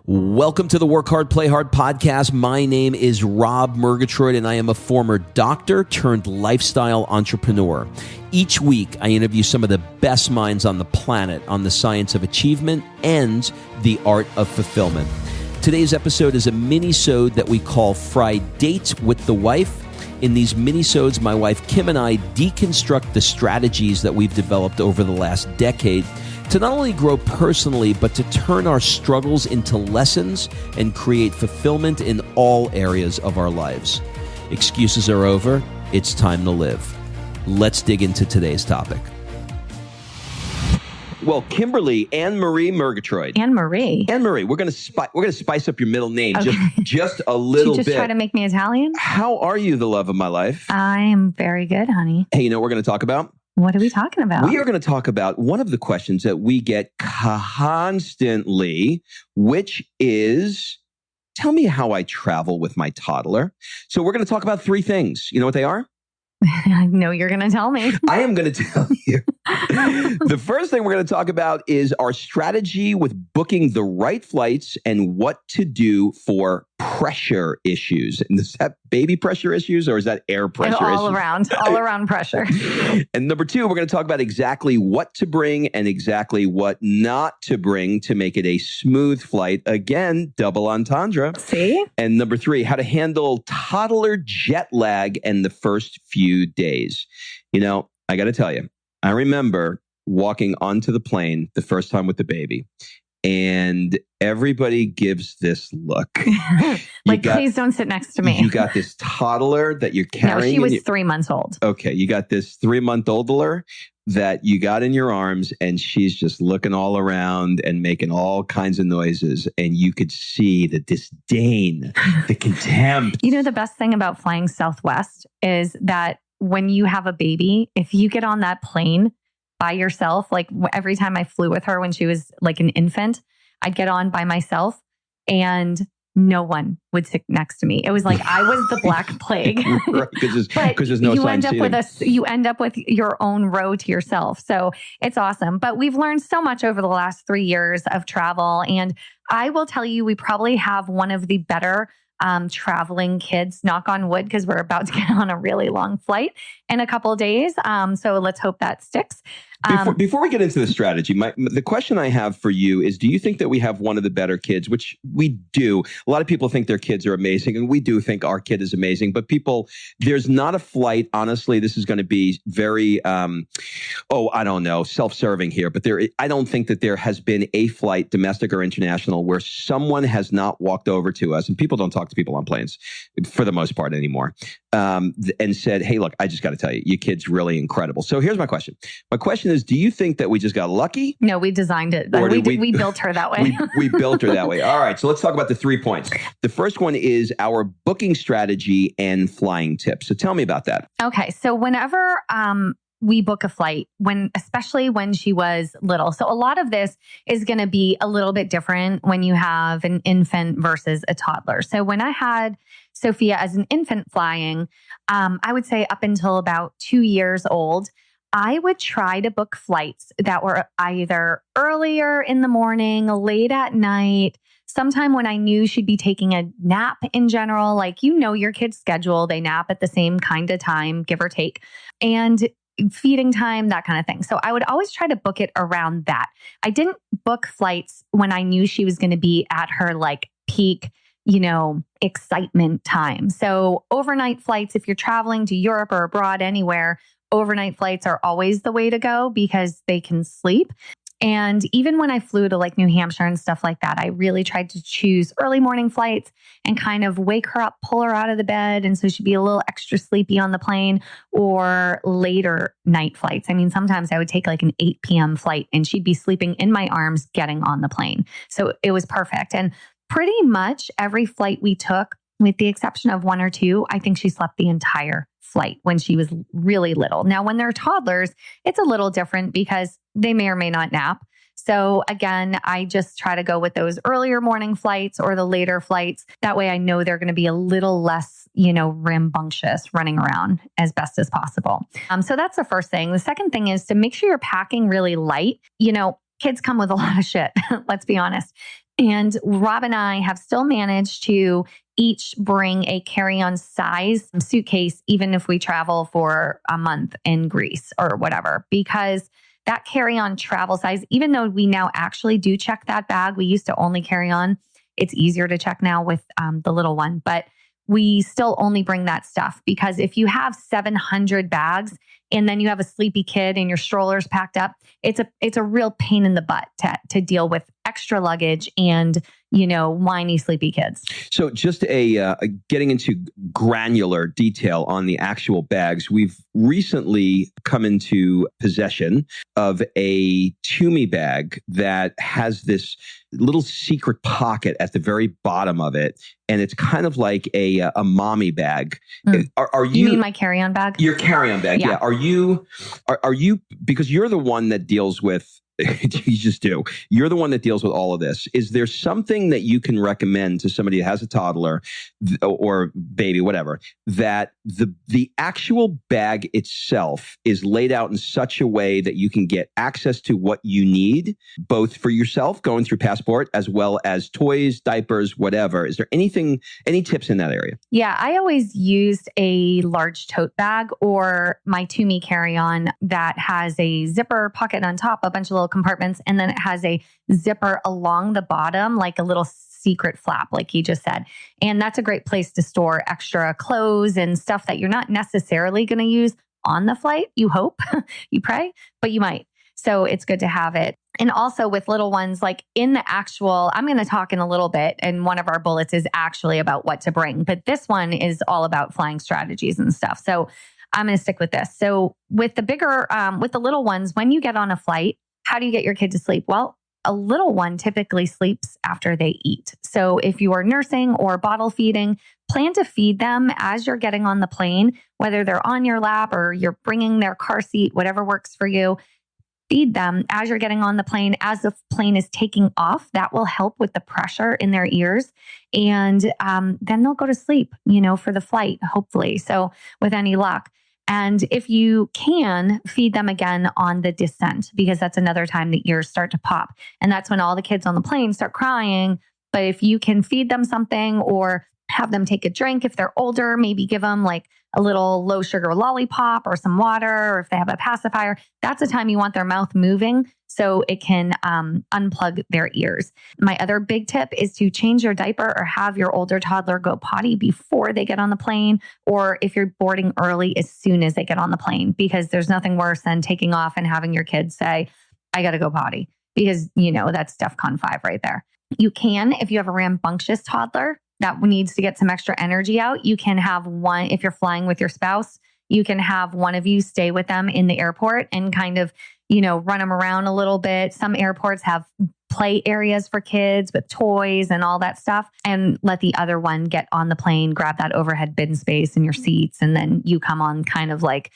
Welcome to the Work Hard, Play Hard podcast. My name is Rob Murgatroyd, and I am a former doctor turned lifestyle entrepreneur. Each week, I interview some of the best minds on the planet on the science of achievement and the art of fulfillment. Today's episode is a mini-sode that we call Fri-Date with the Wife. In these mini-sodes, my wife Kim and I deconstruct the strategies that we've developed over the last decade to not only grow personally, but to turn our struggles into lessons and create fulfillment in all areas of our lives. Excuses are over. It's time to live. Let's dig into today's topic. Well, Kimberly Anne Marie Murgatroyd. Anne Marie. Anne Marie, we're gonna spice up your middle name just a little bit. Did you just try to make me Italian? How are you, the love of my life? I am very good, honey. Hey, you know what we're going to talk about? What are we talking about? We are going to talk about one of the questions that we get constantly, which is, tell me how I travel with my toddler. So we're going to talk about three things. You know what they are? I know you're going to tell me. I am going to tell you. The first thing we're going to talk about is our strategy with booking the right flights and what to do for pressure issues. And is that baby pressure issues or is that air pressure issues? All around pressure. And number two, we're going to talk about exactly what to bring and exactly what not to bring to make it a smooth flight. Again, double entendre. See? And number three, how to handle toddler jet lag in the first few days. You know, I got to tell you, I remember walking onto the plane the first time with the baby. And everybody gives this look. Please don't sit next to me. You got this toddler that you're carrying. No, she was 3 months old. Okay, you got this 3-month-oldler that you got in your arms, and she's just looking all around and making all kinds of noises. And you could see the disdain, the contempt. You know, the best thing about flying Southwest is that when you have a baby, if you get on that plane by yourself, like every time I flew with her when she was like an infant, I'd get on by myself and no one would sit next to me. It was like I was the Black Plague. Right, because there's no sign seating. You end up with your own row to yourself. So it's awesome. But we've learned so much over the last 3 years of travel. And I will tell you, we probably have one of the better traveling kids, knock on wood, because we're about to get on a really long flight in a couple of days. So let's hope that sticks. Before we get into the strategy, the question I have for you is, do you think that we have one of the better kids? Which we do. A lot of people think their kids are amazing, and we do think our kid is amazing. But there's not a flight, honestly, this is going to be very, I don't know, self-serving here. But I don't think that there has been a flight, domestic or international, where someone has not walked over to us, and people don't talk to people on planes for the most part anymore, and said, hey, look, I just got to tell you, your kid's really incredible. So here's my question. My question is, do you think that we just got lucky? No, we designed it. We built her that way. we built her that way. All right. So let's talk about the 3 points. The first one is our booking strategy and flying tips. So tell me about that. Okay. So whenever we book a flight, especially when she was little. So a lot of this is going to be a little bit different when you have an infant versus a toddler. So when I had Sophia as an infant flying, I would say up until about 2 years old, I would try to book flights that were either earlier in the morning, late at night, sometime when I knew she'd be taking a nap in general. Like, you know, your kid's schedule, they nap at the same kind of time, give or take, and feeding time, that kind of thing. So I would always try to book it around that. I didn't book flights when I knew she was going to be at her like peak, excitement time. So overnight flights, if you're traveling to Europe or abroad anywhere, overnight flights are always the way to go because they can sleep. And even when I flew to like New Hampshire and stuff like that, I really tried to choose early morning flights and kind of wake her up, pull her out of the bed. And so she'd be a little extra sleepy on the plane, or later night flights. I mean, sometimes I would take like an 8 p.m. flight and she'd be sleeping in my arms getting on the plane. So it was perfect. And pretty much every flight we took, with the exception of 1 or 2, I think she slept the entire flight when she was really little. Now, when they're toddlers, it's a little different because they may or may not nap. So again, I just try to go with those earlier morning flights or the later flights. That way I know they're going to be a little less, rambunctious running around as best as possible. So that's the first thing. The second thing is to make sure you're packing really light. Kids come with a lot of shit. Let's be honest. And Rob and I have still managed to each bring a carry-on size suitcase, even if we travel for a month in Greece or whatever, because that carry-on travel size, even though we now actually do check that bag, we used to only carry on. It's easier to check now with the little one, but we still only bring that stuff, because if you have 700 bags and then you have a sleepy kid and your stroller's packed up, it's a real pain in the butt to deal with extra luggage and, whiny, sleepy kids. So just getting into granular detail on the actual bags, we've recently come into possession of a Tumi bag that has this little secret pocket at the very bottom of it. And it's kind of like a mommy bag. Are you mean my carry-on bag? Your carry-on bag, yeah. Are you, because you're the one that deals with, you just do. You're the one that deals with all of this. Is there something that you can recommend to somebody who has a toddler or baby, whatever, that the actual bag itself is laid out in such a way that you can get access to what you need, both for yourself going through Passport, as well as toys, diapers, whatever? Is there any tips in that area? Yeah, I always used a large tote bag or my Tumi carry-on that has a zipper pocket on top, a bunch of little compartments, and then it has a zipper along the bottom, like a little secret flap, like you just said. And that's a great place to store extra clothes and stuff that you're not necessarily going to use on the flight. You hope, you pray, but you might. So it's good to have it. And also with little ones, like in the actual, I'm going to talk in a little bit, and one of our bullets is actually about what to bring, but this one is all about flying strategies and stuff. So I'm going to stick with this. So with the bigger, with the little ones, when you get on a flight, how do you get your kid to sleep? Well, a little one typically sleeps after they eat. So if you are nursing or bottle feeding, plan to feed them as you're getting on the plane, whether they're on your lap or you're bringing their car seat, whatever works for you. Feed them as you're getting on the plane, as the plane is taking off. That will help with the pressure in their ears. And then they'll go to sleep, for the flight, hopefully. So with any luck. And if you can, feed them again on the descent, because that's another time the ears start to pop. And that's when all the kids on the plane start crying. But if you can feed them something or have them take a drink, if they're older, maybe give them like a little low sugar lollipop or some water, or if they have a pacifier, that's the time you want their mouth moving so it can unplug their ears. My other big tip is to change your diaper or have your older toddler go potty before they get on the plane, or if you're boarding early, as soon as they get on the plane, because there's nothing worse than taking off and having your kids say, I got to go potty, because that's DEFCON 5 right there. You can, if you have a rambunctious toddler that needs to get some extra energy out, you can have one, if you're flying with your spouse, you can have one of you stay with them in the airport and kind of, run them around a little bit. Some airports have play areas for kids with toys and all that stuff, and let the other one get on the plane, grab that overhead bin space in your seats. And then you come on kind of like,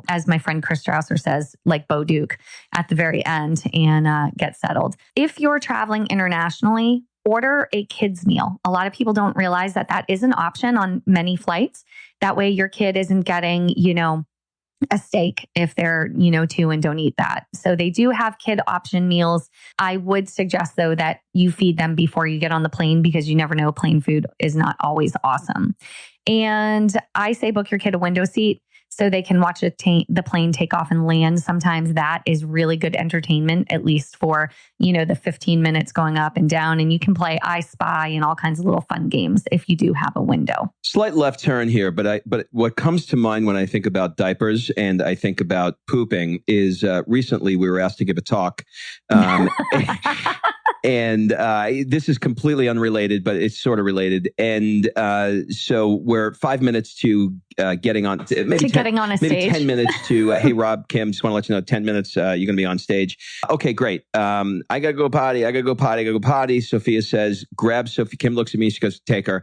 as my friend Chris Strausser says, like Bo Duke at the very end, and get settled. If you're traveling internationally, order a kids meal. A lot of people don't realize that is an option on many flights. That way your kid isn't getting, a steak if they're, 2 and don't eat that. So they do have kid option meals. I would suggest though that you feed them before you get on the plane, because you never know, plane food is not always awesome. And I say book your kid a window seat so they can watch the plane take off and land. Sometimes that is really good entertainment, at least for, the 15 minutes going up and down. And you can play I Spy and all kinds of little fun games if you do have a window. Slight left turn here, but what comes to mind when I think about diapers and I think about pooping is recently we were asked to give a talk. And this is completely unrelated, but it's sort of related. And so we're 5 minutes to getting on, getting on a stage. Maybe 10 minutes to, hey, Rob, Kim, just want to let you know, 10 minutes, you're going to be on stage. Okay, great. I got to go potty. Sophia says, grab Sophie. Kim looks at me. She goes, take her.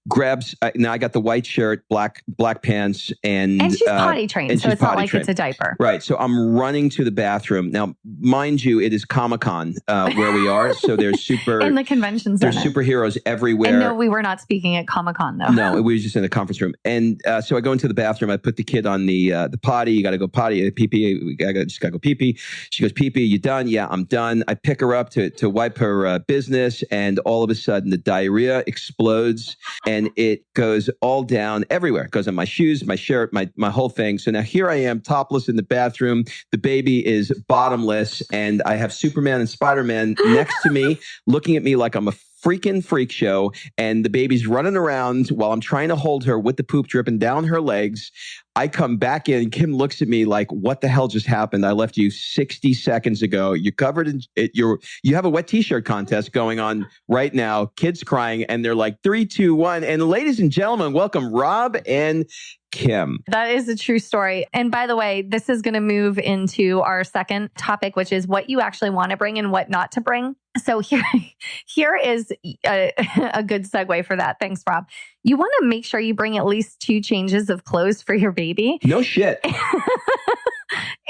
Grabs. Now I got the white shirt, black pants, and she's potty trained, so it's not like it's a diaper. Right. So I'm running to the bathroom. Now, mind you, it is Comic-Con where we are. So there's in the convention center. There's superheroes everywhere. And no, we were not speaking at Comic-Con though. No, we were just in the conference room. And so I go into the bathroom. I put the kid on the potty. You got to go potty, pee pee. Just got to go pee pee. She goes, pee pee. You done? Yeah, I'm done. I pick her up to wipe her business, and all of a sudden the diarrhea explodes, and it goes all down everywhere. It goes on my shoes, my shirt, my whole thing. So now here I am, topless in the bathroom. The baby is bottomless, and I have Superman and Spider-Man next to me, looking at me like I'm a freaking freak show, and the baby's running around while I'm trying to hold her with the poop dripping down her legs. I come back in. Kim looks at me like, what the hell just happened? I left you 60 seconds ago. You're covered in it. You have a wet t-shirt contest going on right now. Kids crying, and they're like 3, 2, 1. And ladies and gentlemen, welcome Rob and Kim. That is a true story. And by the way, this is going to move into our second topic, which is what you actually want to bring and what not to bring. So here is a good segue for that. Thanks, Rob. You want to make sure you bring at least 2 changes of clothes for your baby. No shit.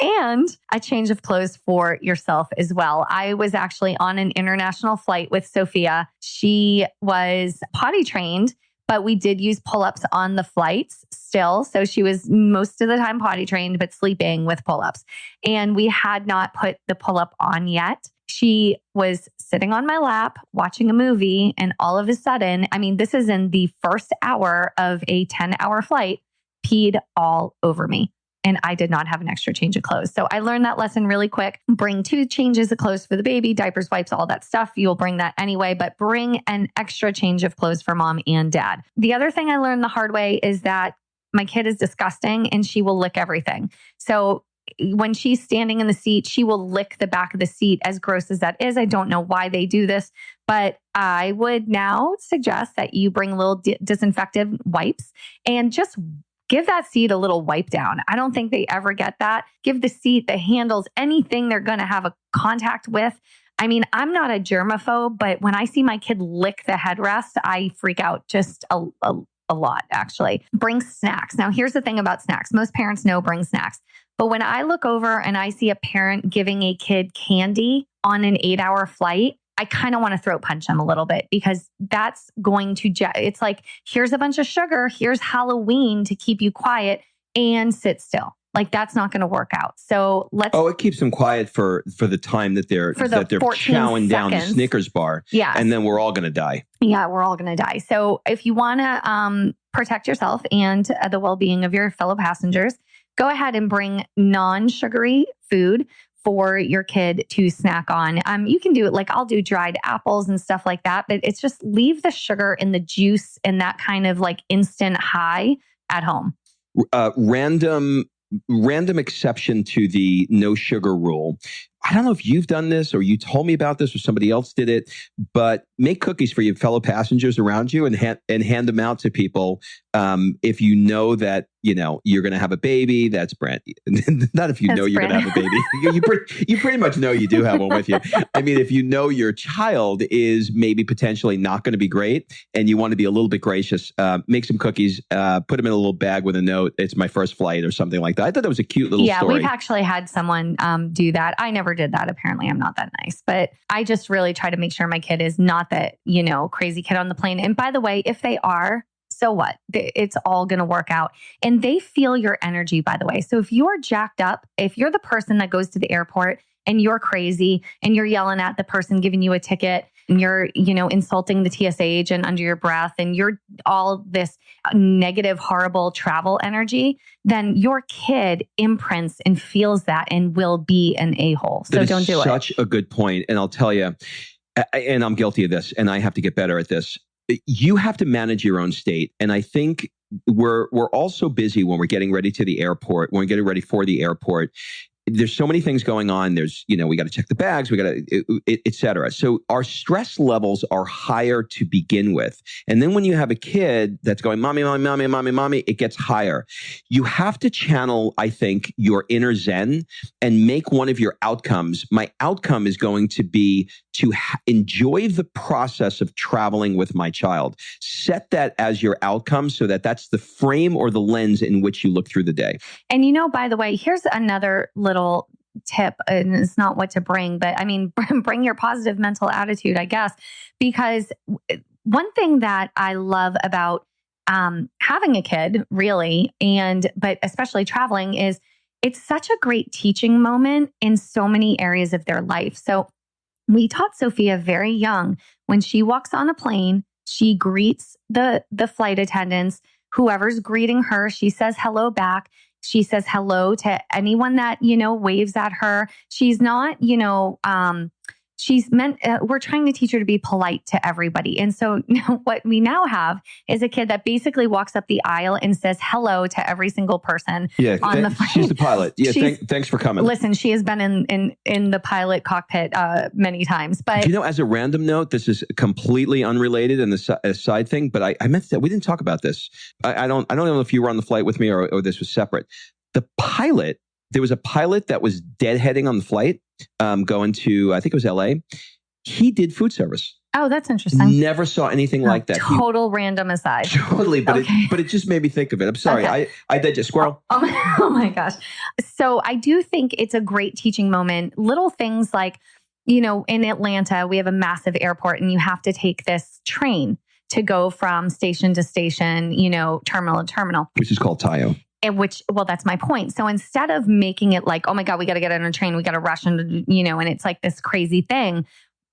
And a change of clothes for yourself as well. I was actually on an international flight with Sophia. She was potty trained, but we did use pull-ups on the flights still. So she was most of the time potty trained, but sleeping with pull-ups. And we had not put the pull-up on yet. She was sitting on my lap watching a movie, and all of a sudden, I mean, this is in the first hour of a 10-hour flight, peed all over me. And I did not have an extra change of clothes. So I learned that lesson really quick. Bring 2 changes of clothes for the baby, diapers, wipes, all that stuff. You'll bring that anyway, but bring an extra change of clothes for mom and dad. The other thing I learned the hard way is that my kid is disgusting and she will lick everything. So when she's standing in the seat, she will lick the back of the seat, as gross as that is. I don't know why they do this, but I would now suggest that you bring little disinfectant wipes and just give that seat a little wipe down. I don't think they ever get that. Give the seat, the handles, anything they're going to have a contact with. I mean, I'm not a germaphobe, but when I see my kid lick the headrest, I freak out just a lot, actually. Bring snacks. Now, here's the thing about snacks. Most parents know bring snacks. But when I look over and I see a parent giving a kid candy on an 8-hour flight, I kind of want to throat punch them a little bit, because that's going to, it's like, here's a bunch of sugar, here's Halloween to keep you quiet, and sit still. Like, that's not going to work out. So let's. Oh, it keeps them quiet for the time that they're chowing down the Snickers bar. Yeah. And then we're all going to die. Yeah, we're all going to die. So if you want to protect yourself and the well-being of your fellow passengers, go ahead and bring non-sugary food for your kid to snack on. You can do it, like I'll do dried apples and stuff like that, but it's just leave the sugar and the juice and that kind of like instant high at home. Random exception to the no sugar rule. I don't know if you've done this or you told me about this or somebody else did it, but make cookies for your fellow passengers around you and hand them out to people. If you know that, you're going to have a baby, that's brand. Not if you know you're going to have a baby. You pretty much know you do have one with you. I mean, if you know your child is maybe potentially not going to be great and you want to be a little bit gracious, make some cookies, put them in a little bag with a note. It's my first flight or something like that. I thought that was a cute little story. Yeah, we've actually had someone do that. I never did that. Apparently, I'm not that nice, but I just really try to make sure my kid is not that, crazy kid on the plane. And by the way, if they are, so what? It's all going to work out. And they feel your energy, by the way. So if you're jacked up, if you're the person that goes to the airport and you're crazy and you're yelling at the person giving you a ticket and you're, insulting the TSA agent under your breath and you're all this negative, horrible travel energy, then your kid imprints and feels that and will be an a-hole. So don't do it. Such a good point. And I'll tell you, and I'm guilty of this, and I have to get better at this. You have to manage your own state. And I think we're also busy when we're getting ready to the airport, when we're getting ready for the airport. There's so many things going on. There's, we got to check the bags, we got to, et cetera. So our stress levels are higher to begin with. And then when you have a kid that's going, mommy, mommy, mommy, mommy, mommy, it gets higher. You have to channel, I think, your inner Zen and make one of your outcomes. My outcome is going to be to enjoy the process of traveling with my child. Set that as your outcome so that that's the frame or the lens in which you look through the day. And by the way, here's another little tip, and it's not what to bring, but I mean, bring your positive mental attitude, I guess, because one thing that I love about having a kid really, but especially traveling it's such a great teaching moment in so many areas of their life. So we taught Sophia very young, when she walks on a plane, she greets the flight attendants. Whoever's greeting her, she says hello back. She says hello to anyone that, waves at her. She's not, we're trying to teach her to be polite to everybody. And so what we now have is a kid that basically walks up the aisle and says hello to every single person on the flight. She's the pilot. Yeah, thanks for coming. Listen, she has been in the pilot cockpit many times. But as a random note, this is completely unrelated and a side thing, but I meant that we didn't talk about this. I don't know if you were on the flight with me or this was separate. The pilot, there was a pilot that was deadheading on the flight, going to, I think it was LA. He did food service. Oh, that's interesting. Never saw anything like that. Total random aside. Totally, but it just made me think of it. I'm sorry. Okay. I did just squirrel. Oh my gosh. So I do think it's a great teaching moment. Little things like, in Atlanta, we have a massive airport and you have to take this train to go from station to station, terminal to terminal. Which is called Tayo. That's my point. So instead of making it like, oh my God, we got to get on a train, we got to rush and it's like this crazy thing.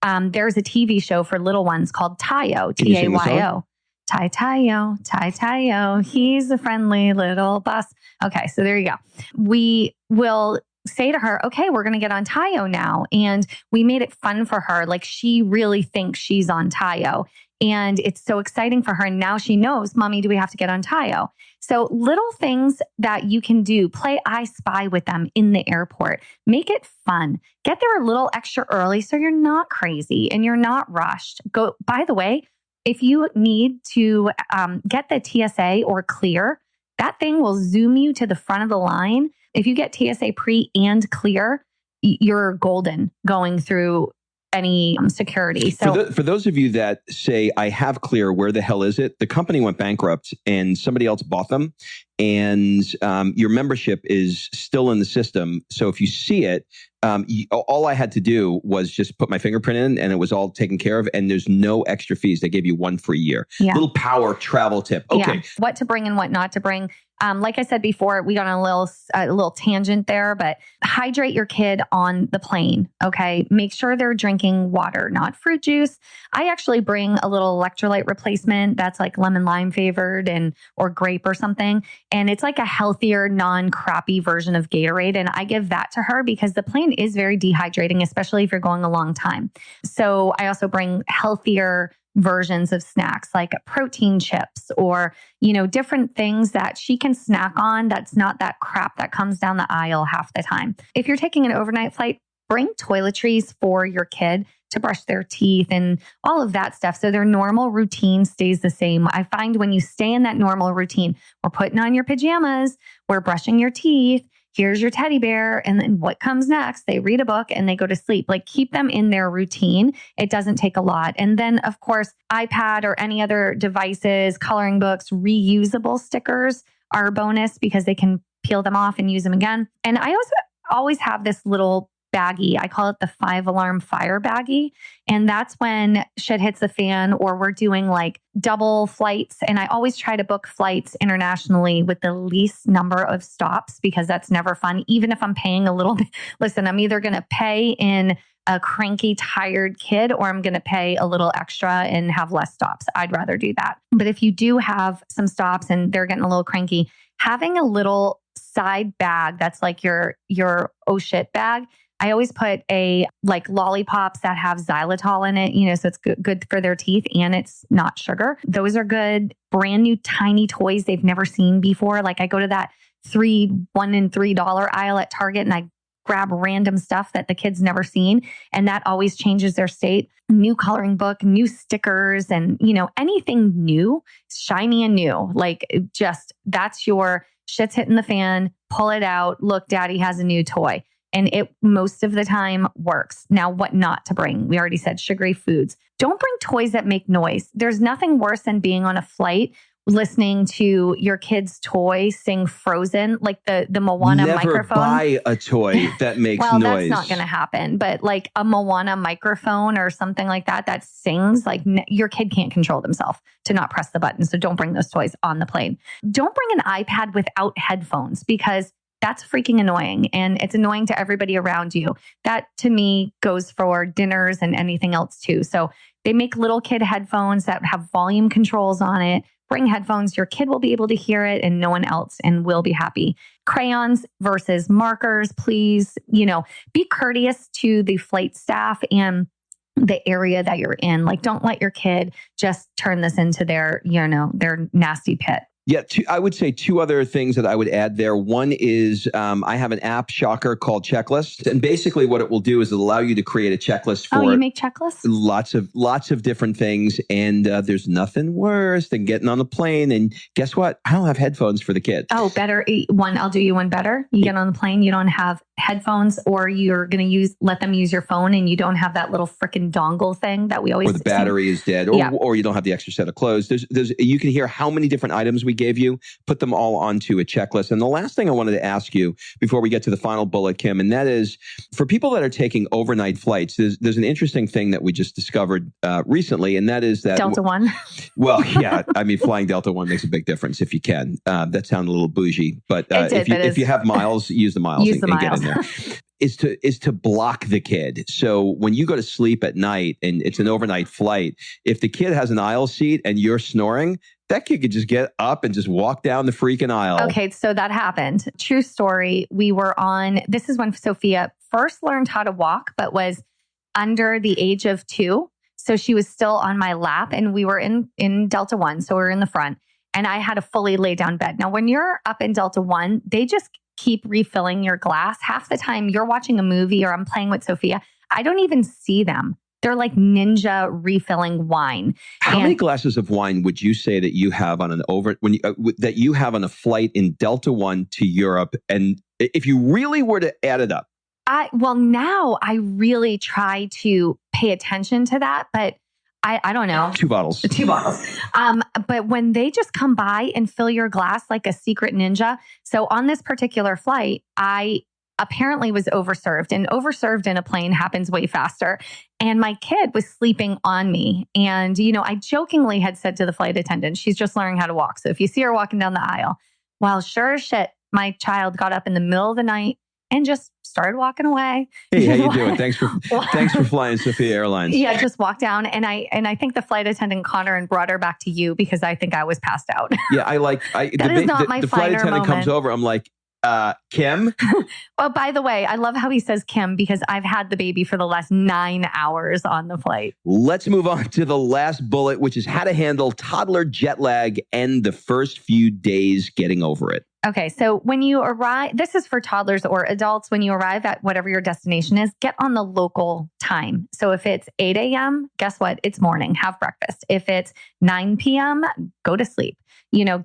There's a TV show for little ones called Tayo, Tayo. Tayo. He's a friendly little bus. Okay, so there you go. We will say to her, okay, we're going to get on Tayo now. And we made it fun for her. Like she really thinks she's on Tayo. And it's so exciting for her. And now she knows, Mommy, do we have to get on Tayo? So little things that you can do, play I Spy with them in the airport. Make it fun. Get there a little extra early so you're not crazy and you're not rushed. By the way, if you need to get the TSA or clear, that thing will zoom you to the front of the line. If you get TSA pre and clear, you're golden going through any security. So for those of you that say, I have clear, where the hell is it? The company went bankrupt and somebody else bought them, and your membership is still in the system. So if you see it, all I had to do was just put my fingerprint in and it was all taken care of, and there's no extra fees. They gave you one free year. Yeah. Little power travel tip. Okay. Yeah. What to bring and what not to bring. Like I said before, we got on a little tangent there, but hydrate your kid on the plane. Okay. Make sure they're drinking water, not fruit juice. I actually bring a little electrolyte replacement that's like lemon lime flavored or grape or something. And it's like a healthier, non-crappy version of Gatorade. And I give that to her because the plane is very dehydrating, especially if you're going a long time. So I also bring healthier versions of snacks like protein chips or, different things that she can snack on. That's not that crap that comes down the aisle half the time. If you're taking an overnight flight, bring toiletries for your kid to brush their teeth and all of that stuff. So their normal routine stays the same. I find when you stay in that normal routine, we're putting on your pajamas, we're brushing your teeth, here's your teddy bear. And then what comes next? They read a book and they go to sleep. Like keep them in their routine. It doesn't take a lot. And then of course, iPad or any other devices, coloring books, reusable stickers are a bonus because they can peel them off and use them again. And I also always have this little baggie. I call it the 5-alarm fire baggie. And that's when shit hits the fan or we're doing like double flights. And I always try to book flights internationally with the least number of stops because that's never fun. Even if I'm paying a little bit, listen, I'm either going to pay in a cranky, tired kid or I'm going to pay a little extra and have less stops. I'd rather do that. But if you do have some stops and they're getting a little cranky, having a little side bag that's like your oh shit bag. I always put like lollipops that have xylitol in it, so it's good for their teeth and it's not sugar. Those are good. Brand new tiny toys they've never seen before. Like I go to that $1 and $3 aisle at Target and I grab random stuff that the kids never seen. And that always changes their state. New coloring book, new stickers, and anything new, shiny and new. Like that's your shit's hitting the fan, pull it out. Look, daddy has a new toy. And it most of the time works. Now, what not to bring? We already said sugary foods. Don't bring toys that make noise. There's nothing worse than being on a flight listening to your kid's toy sing Frozen, like the Moana Never microphone. buy a toy that makes well, noise. That's not going to happen. But like a Moana microphone or something like that sings, like your kid can't control themselves to not press the button. So don't bring those toys on the plane. Don't bring an iPad without headphones because that's freaking annoying. And it's annoying to everybody around you. That to me goes for dinners and anything else too. So they make little kid headphones that have volume controls on it. Bring headphones. Your kid will be able to hear it and no one else and will be happy. Crayons versus markers, please, be courteous to the flight staff and the area that you're in. Like, don't let your kid just turn this into their nasty pit. Yeah, I would say two other things that I would add there. One is I have an app, shocker, called Checklist. And basically what it will do is it'll allow you to create a checklist for you make checklists? Lots of different things. And there's nothing worse than getting on the plane. And guess what? I don't have headphones for the kids. Oh, better. I'll do you one better. You get on the plane, you don't have headphones, or you're going to let them use your phone and you don't have that little freaking dongle thing that we always Or the battery is dead, or you don't have the extra set of clothes. You can hear how many different items we gave you, put them all onto a checklist. And the last thing I wanted to ask you before we get to the final bullet, Kim, and that is for people that are taking overnight flights, there's an interesting thing that we just discovered recently, and that is that Delta One. Well, yeah, I mean, flying Delta One makes a big difference if you can. That sounded a little bougie, but if you have miles, use the miles and get in there. Is to block the kid. So when you go to sleep at night and it's an overnight flight, if the kid has an aisle seat and you're snoring, that kid could just get up and just walk down the freaking aisle. Okay, so that happened. True story. This is when Sophia first learned how to walk, but was under the age of 2. So she was still on my lap and we were in Delta One. So we were in the front and I had a fully lay down bed. Now, when you're up in Delta One, they just keep refilling your glass. Half the time you're watching a movie or I'm playing with Sophia, I don't even see them. They're like ninja refilling wine. How many glasses of wine would you say that you have on that you have on a flight in Delta One to Europe? And if you really were to add it up, now I really try to pay attention to that, but I don't know. 2 bottles. 2 bottles. But when they just come by and fill your glass like a secret ninja. So on this particular flight, I apparently was overserved, and overserved in a plane happens way faster. And my kid was sleeping on me. And, I jokingly had said to the flight attendant, she's just learning how to walk. So if you see her walking down the aisle, well, sure as shit, my child got up in the middle of the night and just started walking away. Hey, how you doing? Thanks for flying Sophia Airlines. Yeah, just walked down, and I think the flight attendant caught her and brought her back to you because I think I was passed out. Yeah, the flight attendant moment. comes over. I'm like, Kim? Oh, by the way, I love how he says Kim because I've had the baby for the last 9 hours on the flight. Let's move on to the last bullet, which is how to handle toddler jet lag and the first few days getting over it. Okay, so when you arrive, this is for toddlers or adults, when you arrive at whatever your destination is, get on the local time. So if it's 8 a.m., guess what? It's morning, have breakfast. If it's 9 p.m., go to sleep.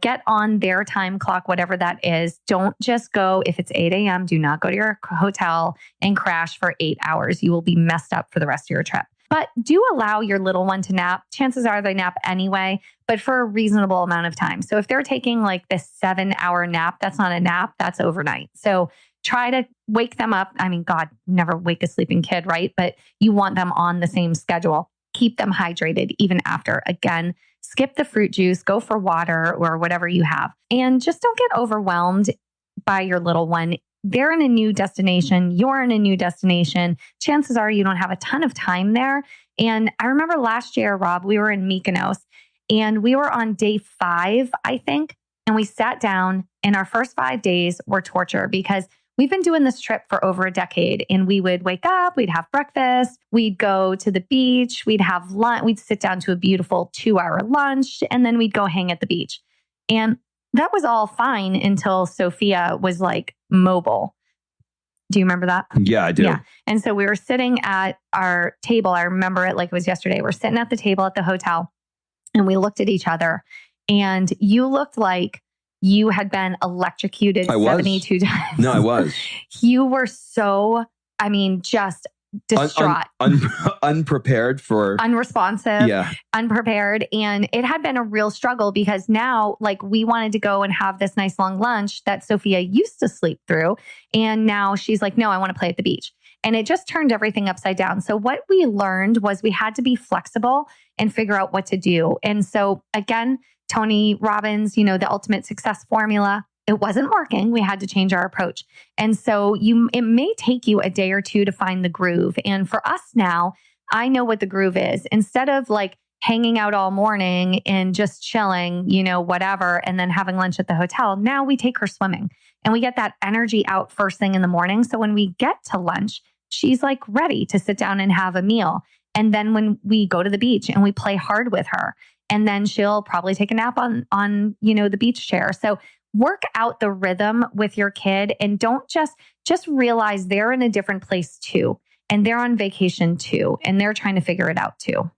Get on their time clock, whatever that is. Don't just go, if it's 8 a.m., do not go to your hotel and crash for 8 hours. You will be messed up for the rest of your trip. But do allow your little one to nap. Chances are they nap anyway, but for a reasonable amount of time. So if they're taking like this 7-hour nap, that's not a nap, that's overnight. So try to wake them up. I mean, God, never wake a sleeping kid, right? But you want them on the same schedule. Keep them hydrated even after. Again, skip the fruit juice, go for water or whatever you have. And just don't get overwhelmed by your little one. They're in a new destination. You're in a new destination. Chances are you don't have a ton of time there. And I remember last year, Rob, we were in Mykonos and we were on day 5, I think. And we sat down and our first 5 days were torture because we've been doing this trip for over a decade and we would wake up, we'd have breakfast, we'd go to the beach, we'd have lunch, we'd sit down to a beautiful 2-hour lunch, and then we'd go hang at the beach. And that was all fine until Sophia was like mobile. Do you remember that? Yeah, I do. Yeah. And so we were sitting at our table. I remember it like it was yesterday. We're sitting at the table at the hotel and we looked at each other and you looked like you had been electrocuted 72 times. No, I was. You were so, just distraught, unprepared for unresponsive, unprepared. And it had been a real struggle because now like we wanted to go and have this nice long lunch that Sophia used to sleep through. And now she's like, no, I want to play at the beach. And it just turned everything upside down. So what we learned was we had to be flexible and figure out what to do. And so again, Tony Robbins, the ultimate success formula, it wasn't working. We had to change our approach. And so it may take you a day or two to find the groove. And for us now, I know what the groove is. Instead of like hanging out all morning and just chilling, whatever, and then having lunch at the hotel, now we take her swimming and we get that energy out first thing in the morning. So when we get to lunch, she's like ready to sit down and have a meal. And then when we go to the beach and we play hard with her, and then she'll probably take a nap on the beach chair. So work out the rhythm with your kid and don't just realize they're in a different place too. And they're on vacation too. And they're trying to figure it out too.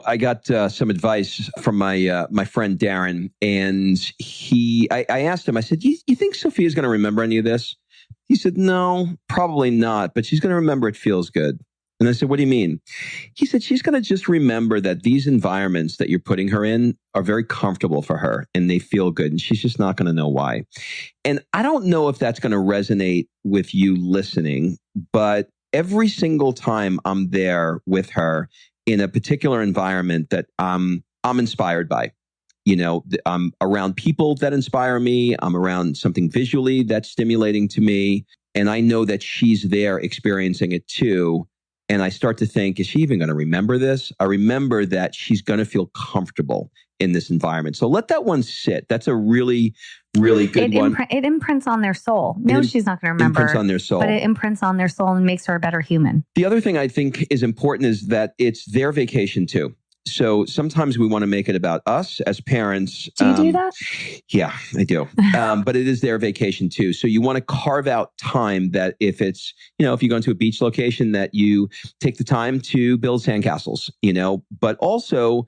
I got some advice from my friend Darren, and I asked him, I said, you think Sophia's going to remember any of this? He said, no, probably not, but she's going to remember it feels good. And I said, what do you mean? He said, she's going to just remember that these environments that you're putting her in are very comfortable for her and they feel good. And she's just not going to know why. And I don't know if that's going to resonate with you listening, but every single time I'm there with her in a particular environment that I'm inspired by, I'm around people that inspire me. I'm around something visually that's stimulating to me. And I know that she's there experiencing it too. And I start to think, is she even going to remember this? I remember that she's going to feel comfortable in this environment. So let that one sit. That's a really, really good one. It imprints on their soul. No, she's not going to remember. Imprints on their soul. But it imprints on their soul and makes her a better human. The other thing I think is important is that it's their vacation too. So sometimes we want to make it about us as parents. Do you do that? Yeah, I do. But it is their vacation too. So you want to carve out time that if it's, if you go into a beach location, that you take the time to build sandcastles, but also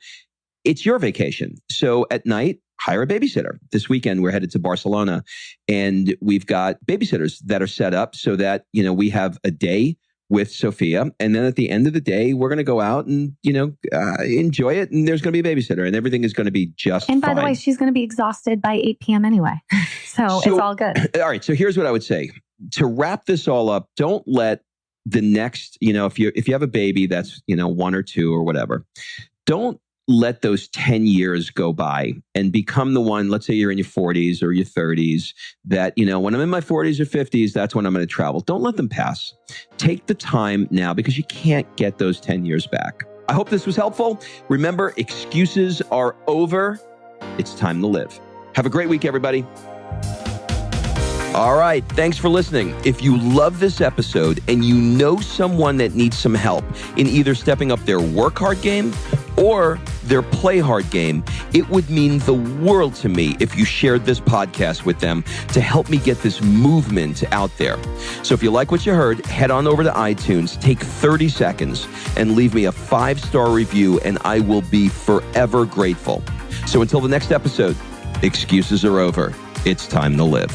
it's your vacation. So at night, hire a babysitter. This weekend, we're headed to Barcelona and we've got babysitters that are set up so that, we have a day with Sophia. And then at the end of the day, we're going to go out and, enjoy it. And there's going to be a babysitter and everything is going to be just And by fine. the way, she's going to be exhausted by 8 p.m. anyway. So it's all good. All right. So here's what I would say. To wrap this all up, don't let the next, if you have a baby that's, 1 or 2 or whatever, don't let those 10 years go by and become the one, let's say you're in your 40s or your 30s, that, when I'm in my 40s or 50s, that's when I'm going to travel. Don't let them pass. Take the time now because you can't get those 10 years back. I hope this was helpful. Remember, excuses are over. It's time to live. Have a great week, everybody. All right. Thanks for listening. If you love this episode and you know someone that needs some help in either stepping up their work hard game or their play hard game, it would mean the world to me if you shared this podcast with them to help me get this movement out there. So if you like what you heard, head on over to iTunes, take 30 seconds and leave me a 5-star review, and I will be forever grateful. So until the next episode, excuses are over. It's time to live.